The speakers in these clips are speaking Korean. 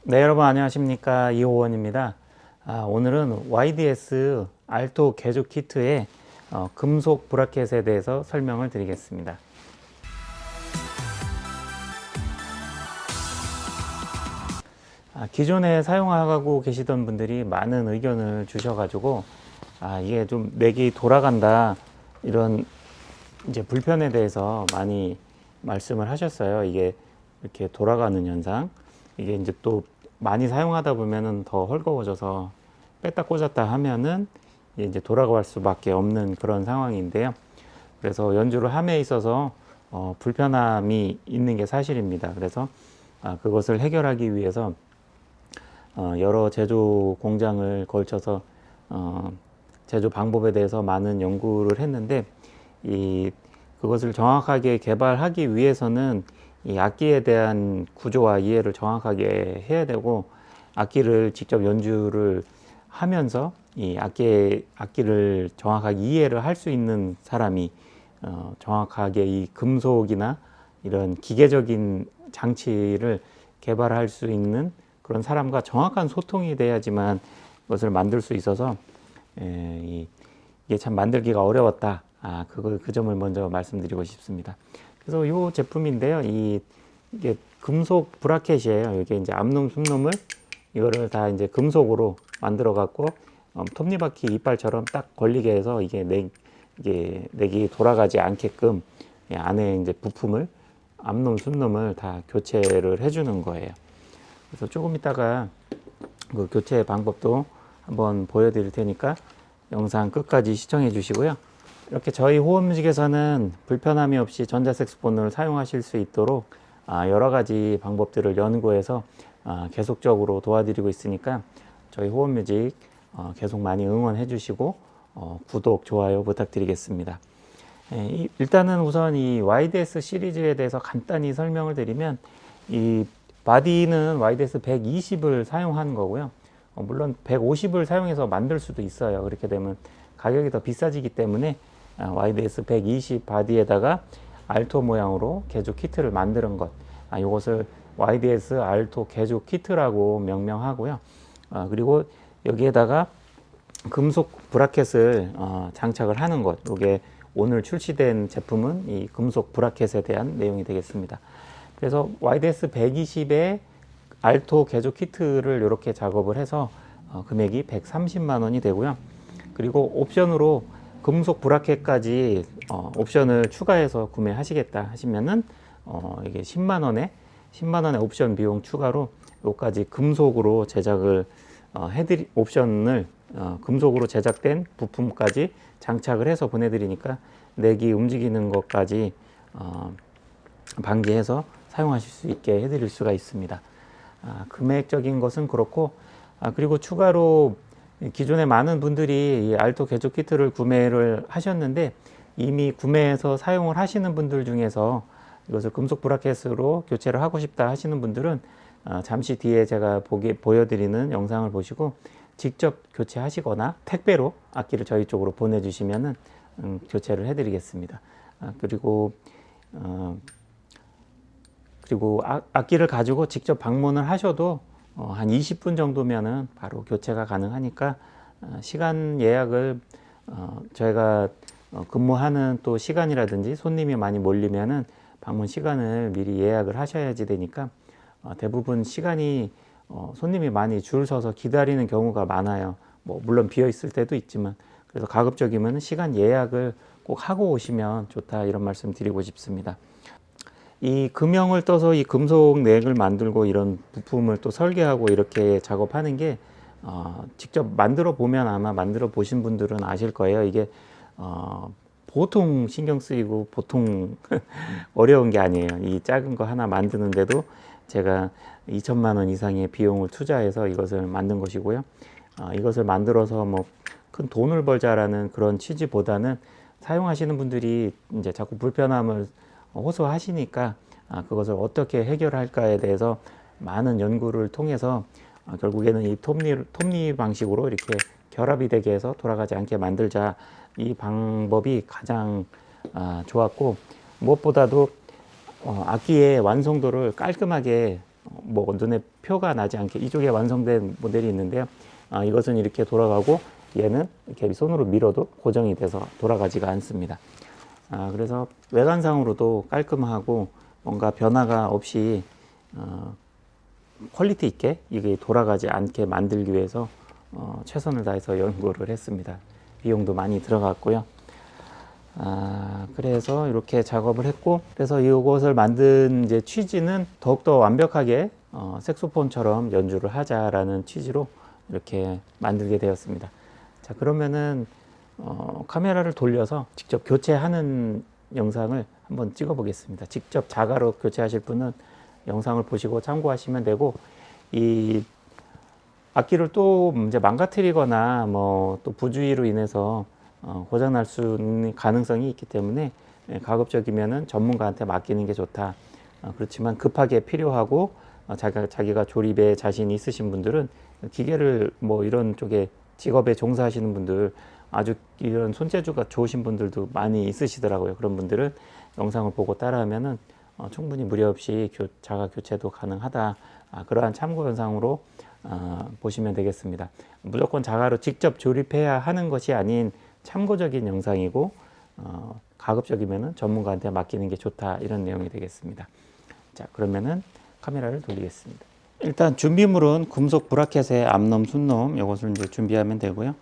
네, 여러분 안녕하십니까, 이호원입니다. 오늘은 YDS 알토 개조 키트의 금속 브라켓에 대해서 설명을 드리겠습니다. 기존에 사용하고 계시던 분들이 많은 의견을 주셔가지고 이게 좀 맥이 돌아간다, 이런 이제 불편에 대해서 많이 말씀을 하셨어요. 이게 이렇게 돌아가는 현상, 이게 이제 또 많이 사용하다 보면은 더 헐거워져서 뺐다 꽂았다 하면은 이제 돌아갈 수밖에 없는 그런 상황인데요. 그래서 연주를 함에 있어서 불편함이 있는 게 사실입니다. 그래서 그것을 해결하기 위해서 여러 제조 공장을 걸쳐서 제조 방법에 대해서 많은 연구를 했는데, 그것을 정확하게 개발하기 위해서는 이 악기에 대한 구조와 이해를 정확하게 해야 되고, 악기를 직접 연주를 하면서 이 악기를 정확하게 이해를 할 수 있는 사람이 정확하게 이 금속이나 이런 기계적인 장치를 개발할 수 있는 그런 사람과 정확한 소통이 돼야지만 그것을 만들 수 있어서 이게 참 만들기가 어려웠다. 그 점을 먼저 말씀드리고 싶습니다. 그래서 이 제품인데요. 이게 금속 브라켓이에요. 이게 이제 암놈, 숨놈을 이거를 다 이제 금속으로 만들어 갖고 톱니바퀴 이빨처럼 딱 걸리게 해서 이게 넥이 돌아가지 않게끔 안에 이제 부품을, 암놈, 숨놈을 다 교체를 해주는 거예요. 그래서 조금 이따가 그 교체 방법도 한번 보여드릴 테니까 영상 끝까지 시청해 주시고요. 이렇게 저희 호흡뮤직에서는 불편함이 없이 전자색소폰을 사용하실 수 있도록 여러 가지 방법들을 연구해서 계속적으로 도와드리고 있으니까 저희 호흡뮤직 계속 많이 응원해 주시고 구독, 좋아요 부탁드리겠습니다. 일단은 우선 이 YDS 시리즈에 대해서 간단히 설명을 드리면, 이 바디는 YDS 120을 사용하는 거고요. 물론 150을 사용해서 만들 수도 있어요. 그렇게 되면 가격이 더 비싸지기 때문에 YDS 120 바디에다가 알토 모양으로 개조 키트를 만드는 것, 이것을 YDS 알토 개조 키트라고 명명하고요. 그리고 여기에다가 금속 브라켓을 장착을 하는 것, 이게 오늘 출시된 제품은 이 금속 브라켓에 대한 내용이 되겠습니다. 그래서 YDS 120에 알토 개조 키트를 이렇게 작업을 해서 금액이 130만 원이 되고요. 그리고 옵션으로 금속 브라켓까지 옵션을 추가해서 구매하시겠다 하시면은 이게 10만 원의 옵션 비용 추가로 여기까지 금속으로 제작을 옵션을 금속으로 제작된 부품까지 장착을 해서 보내드리니까 넥이 움직이는 것까지 방지해서 사용하실 수 있게 해드릴 수가 있습니다. 금액적인 것은 그렇고, 그리고 추가로 기존에 많은 분들이 이 알토 개조 키트를 구매를 하셨는데, 이미 구매해서 사용을 하시는 분들 중에서 이것을 금속 브라켓으로 교체를 하고 싶다 하시는 분들은 잠시 뒤에 제가 보여드리는 영상을 보시고 직접 교체하시거나 택배로 악기를 저희 쪽으로 보내주시면은 교체를 해드리겠습니다. 그리고 악기를 가지고 직접 방문을 하셔도 한 20분 정도면은 바로 교체가 가능하니까 시간 예약을 저희가 근무하는 또 시간이라든지 손님이 많이 몰리면은 방문 시간을 미리 예약을 하셔야지 되니까 대부분 시간이 손님이 많이 줄 서서 기다리는 경우가 많아요. 물론 비어 있을 때도 있지만, 그래서 가급적이면 시간 예약을 꼭 하고 오시면 좋다, 이런 말씀 드리고 싶습니다. 이 금형을 떠서 이 금속 넥을 만들고 이런 부품을 또 설계하고 이렇게 작업하는 게 직접 만들어 보면 아마 만들어 보신 분들은 아실 거예요. 이게 보통 신경 쓰이고 보통 어려운 게 아니에요. 이 작은 거 하나 만드는데도 제가 2천만 원 이상의 비용을 투자해서 이것을 만든 것이고요. 이것을 만들어서 큰 돈을 벌자라는 그런 취지보다는 사용하시는 분들이 이제 자꾸 불편함을 호소하시니까 그것을 어떻게 해결할까에 대해서 많은 연구를 통해서 결국에는 이 톱니 방식으로 이렇게 결합이 되게 해서 돌아가지 않게 만들자, 이 방법이 가장 좋았고, 무엇보다도 악기의 완성도를 깔끔하게 뭐 눈에 표가 나지 않게 이쪽에 완성된 모델이 있는데요. 이것은 이렇게 돌아가고 얘는 이렇게 손으로 밀어도 고정이 돼서 돌아가지가 않습니다. 그래서 외관상으로도 깔끔하고 뭔가 변화가 없이 퀄리티 있게 이게 돌아가지 않게 만들기 위해서 최선을 다해서 연구를 했습니다. 비용도 많이 들어갔고요. 그래서 이렇게 작업을 했고, 그래서 이것을 만든 이제 취지는 더욱더 완벽하게 색소폰처럼 연주를 하자라는 취지로 이렇게 만들게 되었습니다. 자, 그러면은 카메라를 돌려서 직접 교체하는 영상을 한번 찍어 보겠습니다. 직접 자가로 교체하실 분은 영상을 보시고 참고하시면 되고, 이 악기를 또 이제 망가뜨리거나 뭐 또 부주의로 인해서 고장 날 수 있는 가능성이 있기 때문에 가급적이면은 전문가한테 맡기는 게 좋다. 그렇지만 급하게 필요하고 자기가 조립에 자신이 있으신 분들은 기계를 뭐 이런 쪽에 직업에 종사하시는 분들, 아주 이런 손재주가 좋으신 분들도 많이 있으시더라고요. 그런 분들은 영상을 보고 따라하면은 충분히 무리 없이 자가 교체도 가능하다. 그러한 참고 영상으로 보시면 되겠습니다. 무조건 자가로 직접 조립해야 하는 것이 아닌 참고적인 영상이고, 가급적이면은 전문가한테 맡기는 게 좋다, 이런 내용이 되겠습니다. 자, 그러면은 카메라를 돌리겠습니다. 일단 준비물은 금속 브라켓의 암놈, 순놈 이것을 이제 준비하면 되고요.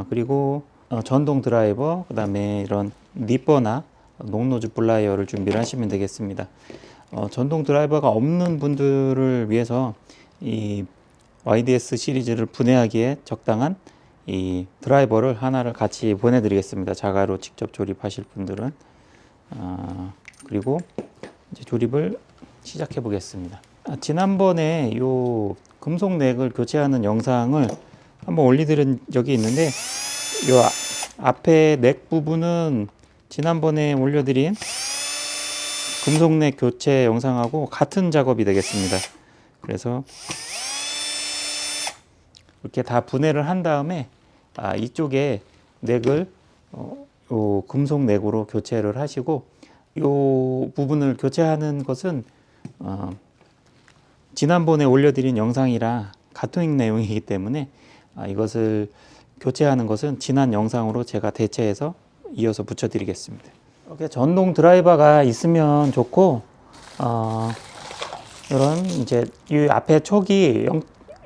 그리고 전동 드라이버, 그 다음에 이런 니퍼나 녹노즈 플라이어를 준비를 하시면 되겠습니다. 전동 드라이버가 없는 분들을 위해서 이 YDS 시리즈를 분해하기에 적당한 이 드라이버를 하나를 같이 보내드리겠습니다. 자가로 직접 조립하실 분들은. 그리고 이제 조립을 시작해 보겠습니다. 지난번에 요 금속 넥을 교체하는 영상을 한번 올려드린 적이 있는데, 요 앞에 넥 부분은 지난번에 올려드린 금속 넥 교체 영상하고 같은 작업이 되겠습니다. 그래서 이렇게 다 분해를 한 다음에 이쪽에 넥을 요 금속 넥으로 교체를 하시고, 요 부분을 교체하는 것은 지난번에 올려드린 영상이랑 같은 내용이기 때문에 이것을 교체하는 것은 지난 영상으로 제가 대체해서 이어서 붙여드리겠습니다. 이렇게 전동 드라이버가 있으면 좋고, 이런 이제 이 앞에 촉이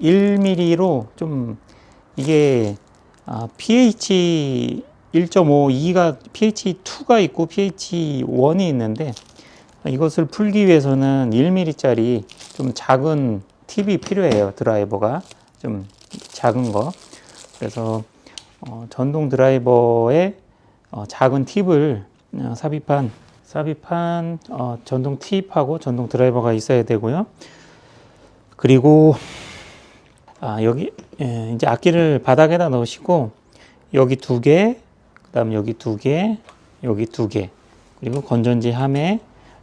1mm로 좀 이게 pH 1.52가 pH 2가 있고 pH 1이 있는데, 이것을 풀기 위해서는 1mm짜리 좀 작은 팁이 필요해요. 드라이버가 좀 작은 거. 그래서 전동 드라이버에 작은 팁을 삽입한 전동 팁하고 전동 드라이버가 있어야 되고요. 그리고 여기 이제 악기를 바닥에다 넣으시고, 여기 2개, 그다음 여기 2개, 여기 2개, 그리고 건전지 함에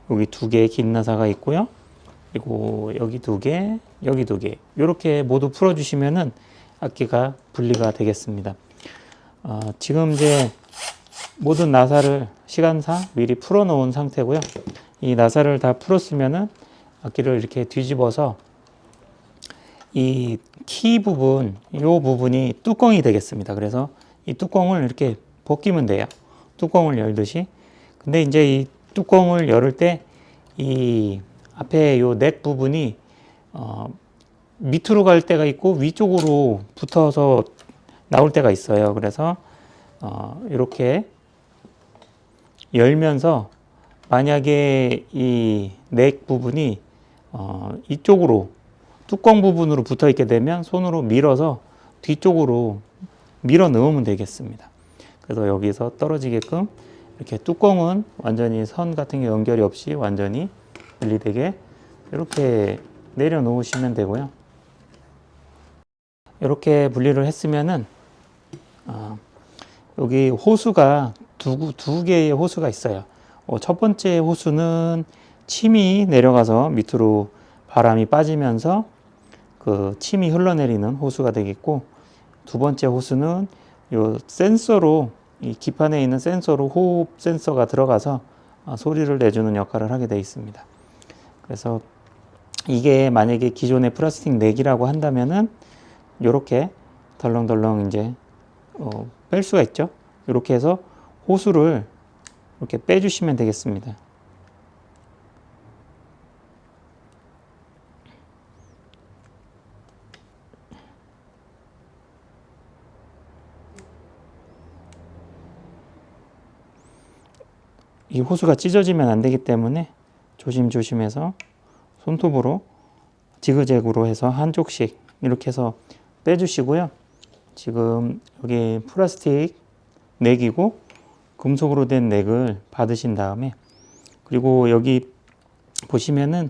여기 2개의 긴 나사가 있고요. 그리고 여기 2개, 여기 2개, 이렇게 모두 풀어주시면은 악기가 분리가 되겠습니다. 지금 이제 모든 나사를 시간상 미리 풀어 놓은 상태고요. 이 나사를 다 풀었으면은 악기를 이렇게 뒤집어서 이 키 부분, 이 부분이 뚜껑이 되겠습니다. 그래서 이 뚜껑을 이렇게 벗기면 돼요. 뚜껑을 열듯이. 근데 이제 이 뚜껑을 열을 때 이 앞에 요 넥 부분이 밑으로 갈 때가 있고 위쪽으로 붙어서 나올 때가 있어요. 그래서 이렇게 열면서 만약에 이 넥 부분이 이쪽으로 뚜껑 부분으로 붙어 있게 되면 손으로 밀어서 뒤쪽으로 밀어 넣으면 되겠습니다. 그래서 여기서 떨어지게끔 이렇게 뚜껑은 완전히 선 같은 게 연결이 없이 완전히 분리되게 이렇게 내려 놓으시면 되고요. 이렇게 분리를 했으면은 여기 호수가 두 개의 호수가 있어요. 첫 번째 호수는 침이 내려가서 밑으로 바람이 빠지면서 그 침이 흘러내리는 호수가 되겠고, 두 번째 호수는 요 센서로, 이 기판에 있는 센서로 호흡 센서가 들어가서 소리를 내주는 역할을 하게 되어 있습니다. 그래서 이게 만약에 기존의 플라스틱 넥이라고 한다면은 요렇게 덜렁덜렁 이제 뺄 수가 있죠. 이렇게 해서 호수를 이렇게 빼주시면 되겠습니다. 이 호수가 찢어지면 안 되기 때문에 조심조심해서 손톱으로 지그재그로 해서 한쪽씩 이렇게 해서 빼주시고요. 지금 여기 플라스틱 넥이고 금속으로 된 넥을 받으신 다음에, 그리고 여기 보시면은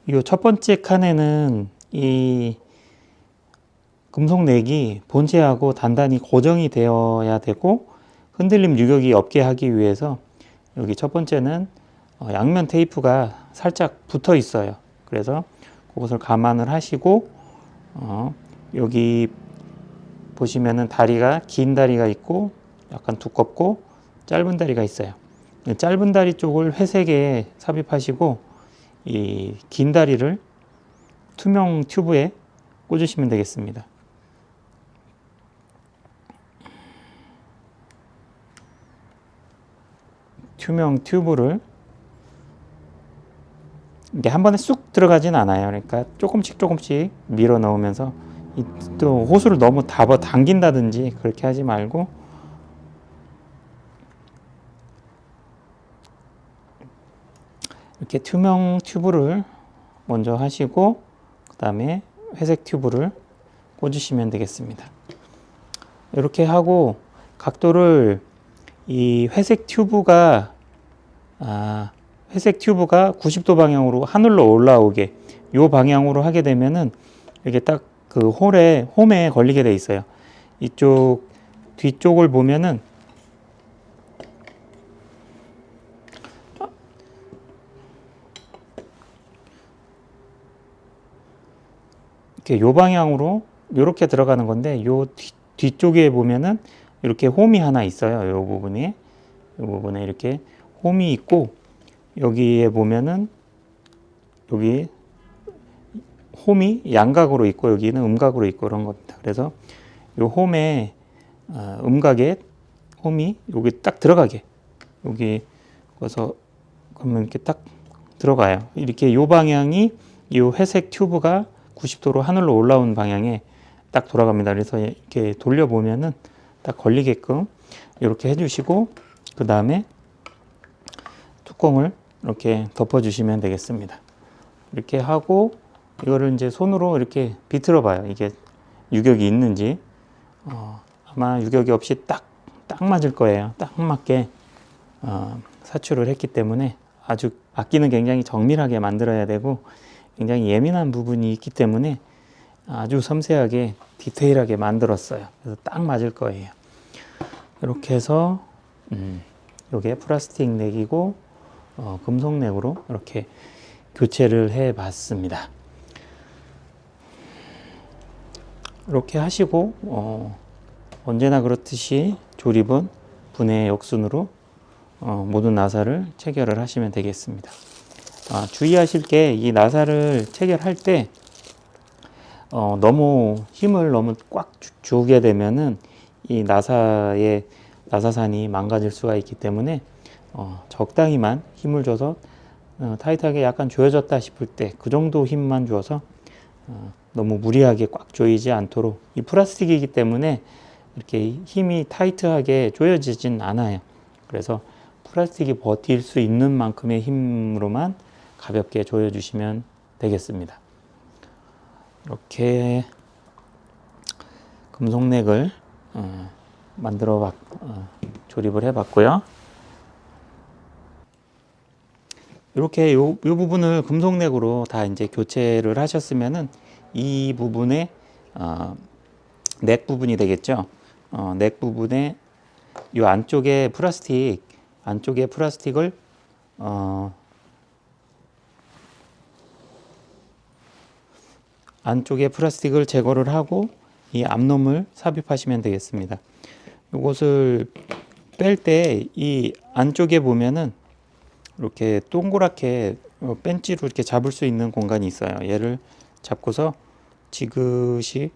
이 첫 번째 칸에는 이 금속 넥이 본체하고 단단히 고정이 되어야 되고 흔들림 유격이 없게 하기 위해서 여기 첫 번째는 양면 테이프가 살짝 붙어 있어요. 그래서 그것을 감안을 하시고 여기 보시면은 다리가 긴 다리가 있고 약간 두껍고 짧은 다리가 있어요. 짧은 다리 쪽을 회색에 삽입하시고 이 긴 다리를 투명 튜브에 꽂으시면 되겠습니다. 투명 튜브를 이게 한 번에 쑥 들어가진 않아요. 그러니까 조금씩 밀어 넣으면서 또 호수를 너무 당긴다든지 그렇게 하지 말고 이렇게 투명 튜브를 먼저 하시고 그 다음에 회색 튜브를 꽂으시면 되겠습니다. 이렇게 하고 각도를 이 회색 튜브가 90도 방향으로 하늘로 올라오게 이 방향으로 하게 되면은 이게 딱 그 홈에 걸리게 돼 있어요. 이쪽 뒤쪽을 보면은 이렇게 요 방향으로 이렇게 들어가는 건데 요 뒤쪽에 보면은 이렇게 홈이 하나 있어요. 요 부분에 이렇게 홈이 있고 여기에 보면은 여기 홈이 양각으로 있고 여기는 음각으로 있고 그런 겁니다. 그래서 요 홈에 음각에 홈이 여기 딱 들어가게 여기 그래서 그러면 이렇게 딱 들어가요. 이렇게 요 방향이 이 회색 튜브가 90도로 하늘로 올라온 방향에 딱 돌아갑니다. 그래서 이렇게 돌려보면은 딱 걸리게끔 이렇게 해주시고 그 다음에 뚜껑을 이렇게 덮어주시면 되겠습니다. 이렇게 하고 이거를 이제 손으로 이렇게 비틀어 봐요. 이게 유격이 있는지. 아마 유격이 없이 딱 맞을 거예요. 딱 맞게 사출을 했기 때문에 아주 악기는 굉장히 정밀하게 만들어야 되고 굉장히 예민한 부분이 있기 때문에 아주 섬세하게 디테일하게 만들었어요. 그래서 딱 맞을 거예요. 이렇게 해서 이게 플라스틱 넥이고 금속 넥으로 이렇게 교체를 해 봤습니다. 이렇게 하시고 언제나 그렇듯이 조립은 분해 역순으로 모든 나사를 체결을 하시면 되겠습니다. 주의하실 게 이 나사를 체결할 때 너무 힘을 너무 꽉 주게 되면은 이 나사산이 망가질 수가 있기 때문에 적당히만 힘을 줘서 타이트하게 약간 조여졌다 싶을 때 그 정도 힘만 줘서 너무 무리하게 꽉 조이지 않도록, 이 플라스틱이기 때문에 이렇게 힘이 타이트하게 조여지진 않아요. 그래서 플라스틱이 버틸 수 있는 만큼의 힘으로만 가볍게 조여주시면 되겠습니다. 이렇게 금속넥을 조립을 해봤고요. 이렇게 요 부분을 금속넥으로 다 이제 교체를 하셨으면은 이 부분에 넥 부분이 되겠죠. 넥 부분에 요 안쪽에 플라스틱을 제거를 하고 이 앞놈을 삽입하시면 되겠습니다. 이것을 뺄 때 이 안쪽에 보면은 이렇게 동그랗게 벤치로 이렇게 잡을 수 있는 공간이 있어요. 얘를 잡고서 지그시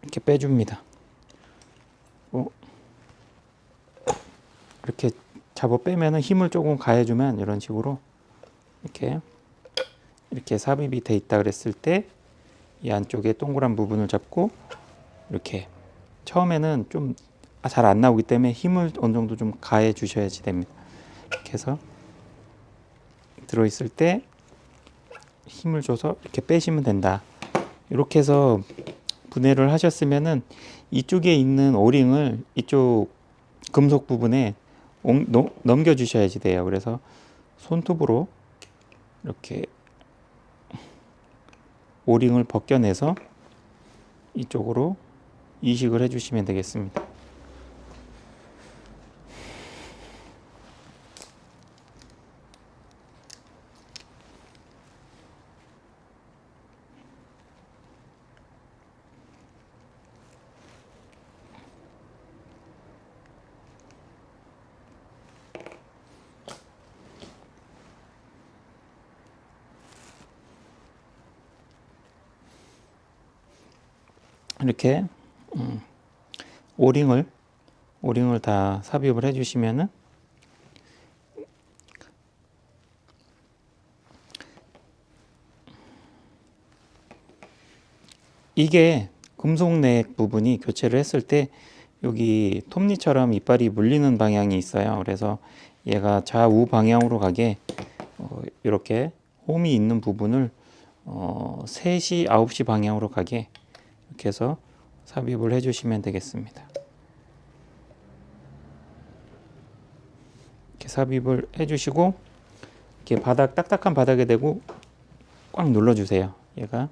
이렇게 빼줍니다. 이렇게 잡아 빼면은 힘을 조금 가해주면 이런 식으로 이렇게 삽입이 돼 있다 그랬을 때 이 안쪽에 동그란 부분을 잡고 이렇게 처음에는 좀 잘 안 나오기 때문에 힘을 어느 정도 좀 가해 주셔야지 됩니다. 이렇게 해서 들어있을 때 힘을 줘서 이렇게 빼시면 된다. 이렇게 해서 분해를 하셨으면은 이쪽에 있는 오링을 이쪽 금속 부분에 넘겨 주셔야지 돼요. 그래서 손톱으로 이렇게 오링을 벗겨내서 이쪽으로 이식을 해주시면 되겠습니다. 이렇게 오링을 다 삽입을 해주시면은 이게 금속넥 부분이 교체를 했을 때 여기 톱니처럼 이빨이 물리는 방향이 있어요. 그래서 얘가 좌우 방향으로 가게 이렇게 홈이 있는 부분을 3시, 9시 방향으로 가게 이렇게 해서 삽입을 해주시면 되겠습니다. 이렇게 삽입을 해주시고 이렇게 딱딱한 바닥에 대고 꽉 눌러주세요. 얘가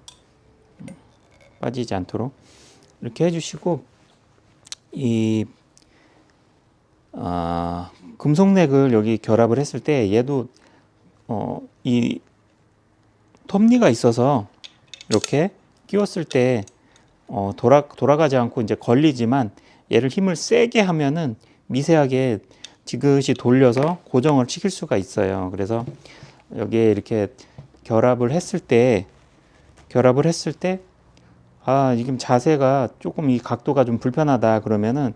빠지지 않도록 이렇게 해주시고 이 금속넥을 여기 결합을 했을 때 얘도 이 톱니가 있어서 이렇게 끼웠을 때 돌아가지 않고 이제 걸리지만 얘를 힘을 세게 하면은 미세하게 지그시 돌려서 고정을 시킬 수가 있어요. 그래서 여기에 이렇게 결합을 했을 때 지금 자세가 조금 이 각도가 좀 불편하다 그러면은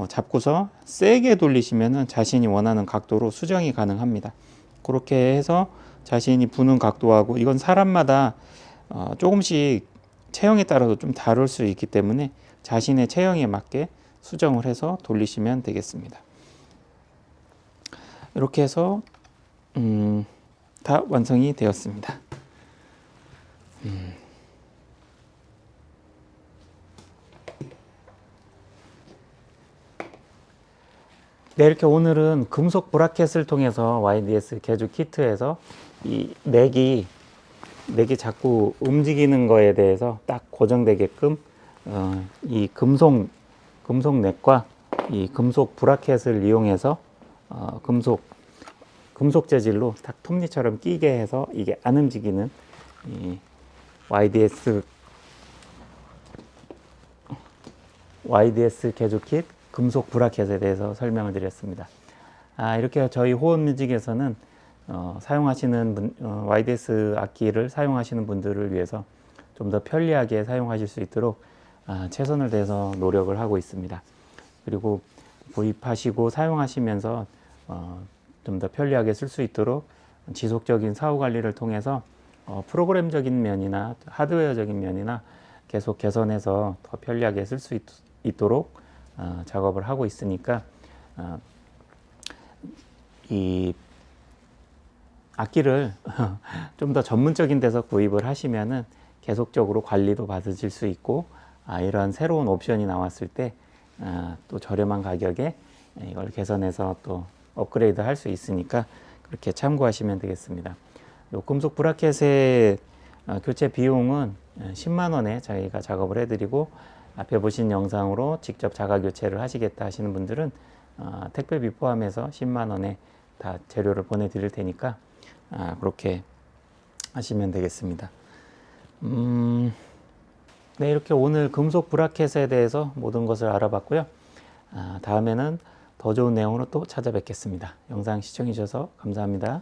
잡고서 세게 돌리시면은 자신이 원하는 각도로 수정이 가능합니다. 그렇게 해서 자신이 부는 각도하고 이건 사람마다 조금씩 체형에 따라서 좀 다를 수 있기 때문에 자신의 체형에 맞게 수정을 해서 돌리시면 되겠습니다. 이렇게 해서 다 완성이 되었습니다. 네, 이렇게 오늘은 금속 브라켓을 통해서 YDS 개조 키트에서 이 넥이 자꾸 움직이는 거에 대해서 딱 고정되게끔 이 금속 넥과 이 금속 브라켓을 이용해서 금속 재질로 딱 톱니처럼 끼게 해서 이게 안 움직이는 이 YDS 개조 킷 금속 브라켓에 대해서 설명을 드렸습니다. 이렇게 저희 호흡뮤직에서는 사용하시는 YDS 악기를 사용하시는 분들을 위해서 좀 더 편리하게 사용하실 수 있도록 최선을 다해서 노력을 하고 있습니다. 그리고 구입하시고 사용하시면서 좀 더 편리하게 쓸 수 있도록 지속적인 사후 관리를 통해서 프로그램적인 면이나 하드웨어적인 면이나 계속 개선해서 더 편리하게 쓸 수 있도록 작업을 하고 있으니까 이 악기를 좀 더 전문적인 데서 구입을 하시면은 계속적으로 관리도 받으실 수 있고 이런 새로운 옵션이 나왔을 때 또 저렴한 가격에 이걸 개선해서 또 업그레이드 할 수 있으니까 그렇게 참고하시면 되겠습니다. 요 금속 브라켓의 교체 비용은 10만 원에 저희가 작업을 해드리고 앞에 보신 영상으로 직접 자가 교체를 하시겠다 하시는 분들은 택배비 포함해서 10만 원에 다 재료를 보내드릴 테니까 그렇게 하시면 되겠습니다. 네, 이렇게 오늘 금속 브라켓에 대해서 모든 것을 알아봤고요. 다음에는 더 좋은 내용으로 또 찾아뵙겠습니다. 영상 시청해 주셔서 감사합니다.